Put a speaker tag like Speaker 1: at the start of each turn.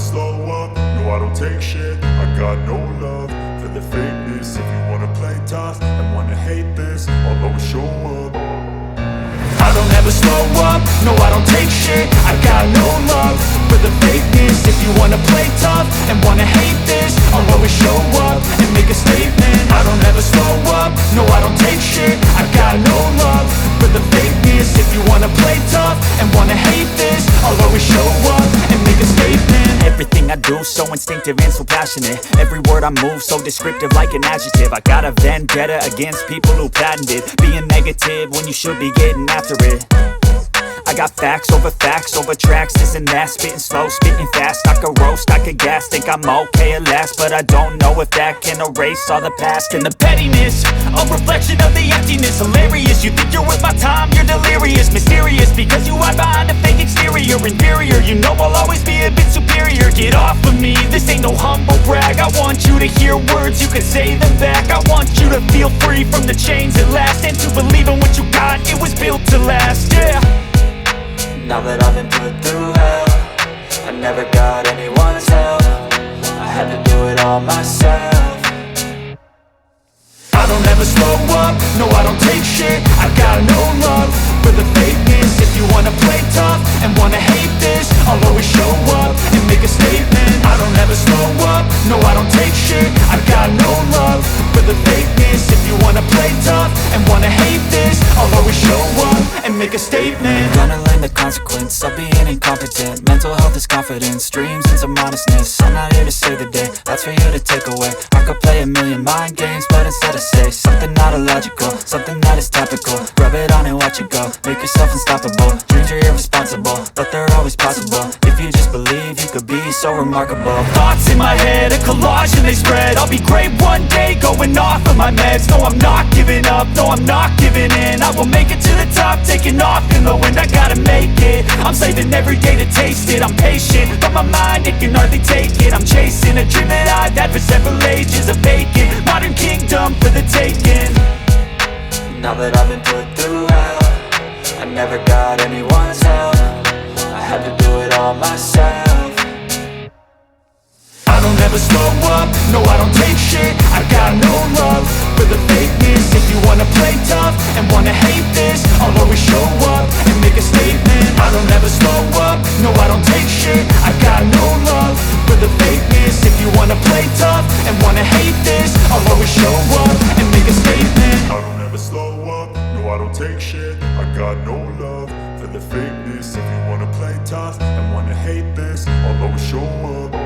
Speaker 1: slow up, no I don't take shit. I got no love for the fakeness. If you wanna play tough and wanna hate this, I'll always show up. I don't ever slow up, no I don't take shit. I got no love for the fakeness. If you wanna play tough and wanna hate this, I'll always show up and make a statement. I don't ever slow up, no I don't take shit. I got no love for the fakeness. If you wanna play tough and wanna hate this, I'll always show up and make a statement.
Speaker 2: Everything I do so instinctive and so passionate. Every word I move so descriptive like an adjective. I got a vendetta against people who patented being negative when you should be getting after it. I got facts over tracks, this and that. Spitting slow, spitting fast, I could roast, I could gas. Think I'm okay at last, but I don't know if that can erase all the past. And the pettiness, a reflection of the emptiness. Hilarious, you think you're worth my time, you're delirious. Mysterious, because you hide behind a fake exterior. Inferior, you know I'll always be a bit superior. Get off of me, this ain't no humble brag. I want you to hear words, you can say them back. I want you to feel free from the chains at last, and to believe in what you got, it was built to last, yeah.
Speaker 3: Now that I've been put through hell, I never got anyone's help. I had to do it all myself.
Speaker 1: I don't ever slow up, no I don't take shit. I got no love for the fakeness. If you wanna play tough and wanna hate this, I'll always show up and make a statement. I don't ever slow up, no I don't take shit. I got no love for the fakeness. If you wanna play tough and wanna hate this, I'll always show up and make a statement.
Speaker 3: Gonna learn the consequence of being incompetent. Mental health is confidence, dreams and some modestness. I'm not here to save the day, that's for you to take away. I could play a million mind games, but instead I say something not illogical, something that is topical. Rub it on and watch it go, make yourself unstoppable. Dreams are irresponsible, but they're always possible. If you just believe, you could be so remarkable.
Speaker 2: Thoughts in my head, a collage and they spread. I'll be great one day, going off of my meds. No, I'm not giving up, no, I'm not giving in. I will make it to the top, taking off in the wind. I gotta make it, I'm saving every day to taste it. I'm patient, but my mind, it can hardly take it. I'm chasing a dream that I've had for several ages. A vacant, modern kingdom for the taking.
Speaker 3: Now that I've been put through hell, I never got anyone's help. I had to do it all myself.
Speaker 1: I don't ever slow up, no I don't take shit. I got no love for the fakeness. If you wanna play tough and wanna hate this, I'll always show up and make a statement. I don't ever slow up, no I don't take shit. I got no love for the fakeness. If you wanna play tough and wanna hate this, I'll always show up and make a statement. I don't ever slow up, no I don't take shit. I got no love for the fakeness. If you wanna play tough and wanna hate this, I'll always show up.